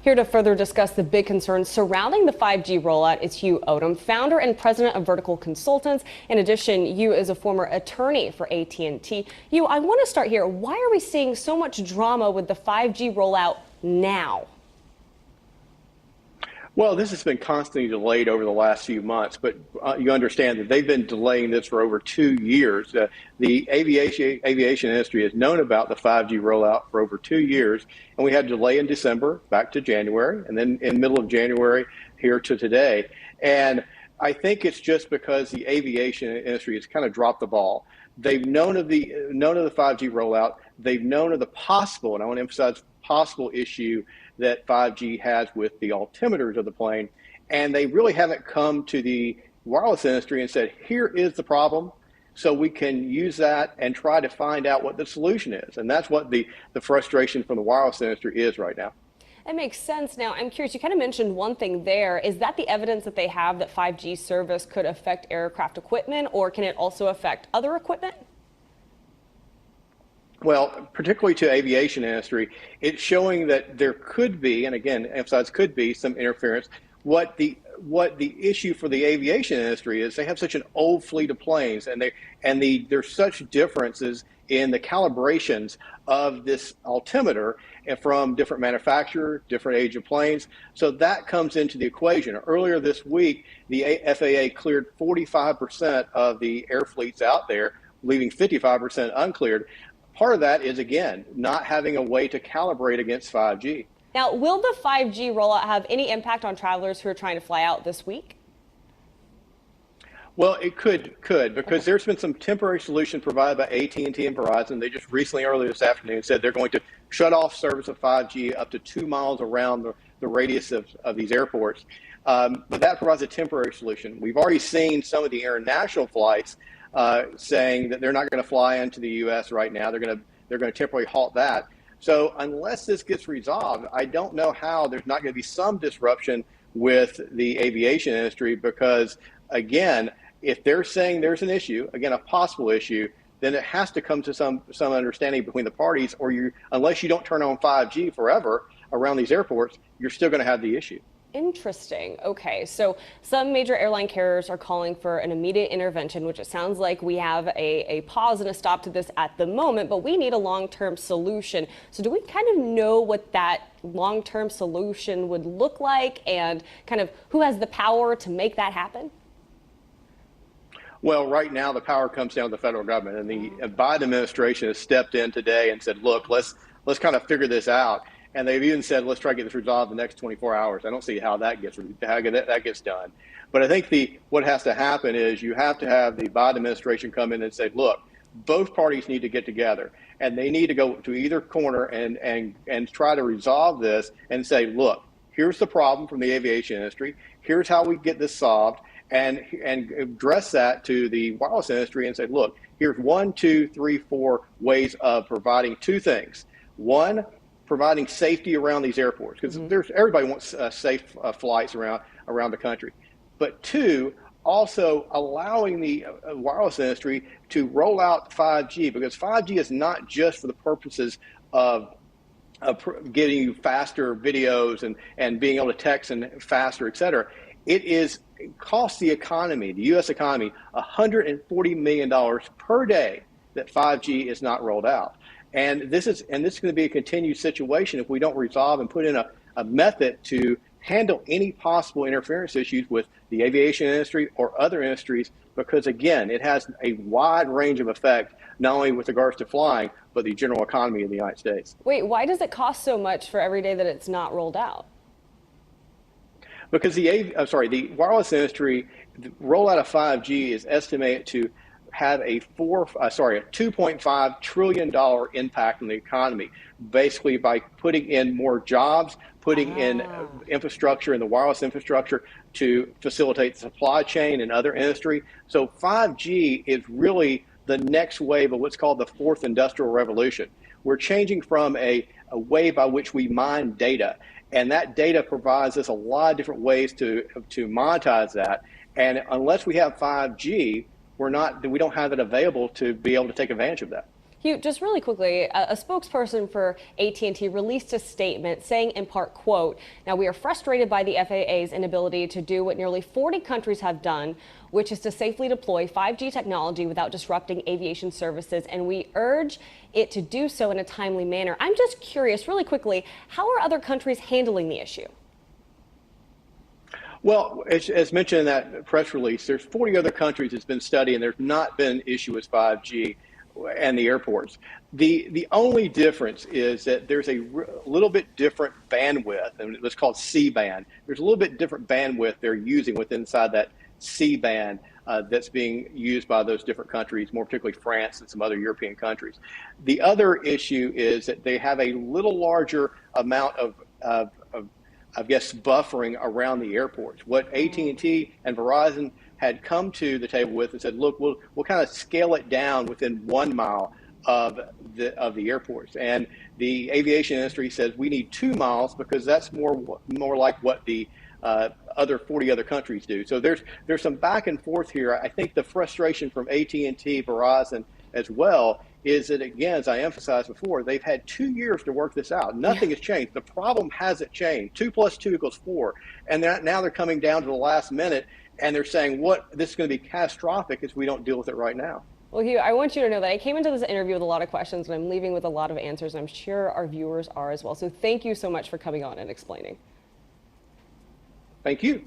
Here to further discuss the big concerns surrounding the 5G rollout is Hugh Odom, founder and president of Vertical Consultants. In addition, Hugh is a former attorney for AT&T. Hugh, I want to start here. Why are we seeing so much drama with the 5G rollout now? Well, this has been constantly delayed over the last few months, but you understand that they've been delaying this for over 2 years. The aviation industry has known about the 5G rollout for over 2 years, and we had a delay in December back to January, and then in the middle of January here to today. And I think it's just because the aviation industry has kind of dropped the ball. They've known of the 5G rollout. They've known of the possible, and I want to emphasize possible issue that 5G has with the altimeters of the plane, and they really haven't come to the wireless industry and said, here is the problem, so we can use that and try to find out what the solution is. And that's what the frustration from the wireless industry is right now. That makes sense. Now, I'm curious, you kind of mentioned one thing there. Is that the evidence that they have that 5G service could affect aircraft equipment, or can it also affect other equipment? Well, particularly to aviation industry, it's showing that there could be, and again, emphasize could be, some interference. What the issue for the aviation industry is they have such an old fleet of planes, and there's such differences in the calibrations of this altimeter and from different manufacturers, different age of planes. So that comes into the equation. Earlier this week, the FAA cleared 45% of the air fleets out there, leaving 55% uncleared. Part of that is, again, not having a way to calibrate against 5G. Now, will the 5G rollout have any impact on travelers who are trying to fly out this week? Well, it could, because there's been some temporary solution provided by AT&T and Verizon. They just recently, earlier this afternoon, said they're going to shut off service of 5G up to 2 miles around the radius of these airports. But that provides a temporary solution. We've already seen some of the international flights saying that they're not going to fly into the U.S. right now. They're going to temporarily halt that. So unless this gets resolved, I don't know how there's not going to be some disruption with the aviation industry, because, again, if they're saying there's an issue, again, a possible issue, then it has to come to some understanding between the parties, or unless you don't turn on 5G forever around these airports, you're still going to have the issue. Interesting. Okay, so some major airline carriers are calling for an immediate intervention, which it sounds like we have a pause and a stop to this at the moment, but we need a long-term solution. So do we kind of know what that long-term solution would look like, and kind of who has the power to make that happen? Well, right now the power comes down to the federal government, and the Biden administration has stepped in today and said, look, let's kind of figure this out. And they've even said, let's try to get this resolved in the next 24 hours. I don't see how that gets done. But I think what has to happen is you have to have the Biden administration come in and say, look, both parties need to get together, and they need to go to either corner and try to resolve this and say, look, here's the problem from the aviation industry. Here's how we get this solved, and address that to the wireless industry and say, look, here's 1, 2, 3, 4 ways of providing two things. One, providing safety around these airports, because everybody wants safe flights around the country. But two, also allowing the wireless industry to roll out 5G, because 5G is not just for the purposes of getting you faster videos and being able to text and faster, et cetera. It costs the economy, the U.S. economy, $140 million per day that 5G is not rolled out. And this is going to be a continued situation if we don't resolve and put in a method to handle any possible interference issues with the aviation industry or other industries, because, again, it has a wide range of effect, not only with regards to flying, but the general economy of the United States. Wait, why does it cost so much for every day that it's not rolled out? Because the wireless industry, the rollout of 5G is estimated to have a $2.5 trillion impact on the economy, basically by putting in more jobs, putting in infrastructure in the wireless infrastructure to facilitate the supply chain and other industry. So 5G is really the next wave of what's called the fourth industrial revolution. We're changing from a way by which we mine data, and that data provides us a lot of different ways to monetize that. And unless we have 5G, we don't have it available to be able to take advantage of that. Hugh, just really quickly, a spokesperson for AT&T released a statement saying in part, quote, "Now we are frustrated by the FAA's inability to do what nearly 40 countries have done, which is to safely deploy 5G technology without disrupting aviation services, and we urge it to do so in a timely manner." I'm just curious, really quickly, how are other countries handling the issue? Well, as mentioned in that press release, there's 40 other countries it's been studying. There's not been an issue with 5G and the airports. The only difference is that there's a little bit different bandwidth, and it's called C-band. There's a little bit different bandwidth they're using within inside that C-band that's being used by those different countries, more particularly France and some other European countries. The other issue is that they have a little larger amount of I guess, buffering around the airports. What AT&T and Verizon had come to the table with and said, look, we'll kind of scale it down within 1 mile of the airports. And the aviation industry says we need 2 miles because that's more like what the other 40 other countries do. So there's some back and forth here. I think the frustration from AT&T, Verizon as well is that, again, as I emphasized before, they've had 2 years to work this out. Nothing has changed. The problem hasn't changed. 2 + 2 = 4. And now they're coming down to the last minute and they're saying this is going to be catastrophic if we don't deal with it right now. Well, Hugh, I want you to know that I came into this interview with a lot of questions, and I'm leaving with a lot of answers, and I'm sure our viewers are as well. So thank you so much for coming on and explaining. Thank you.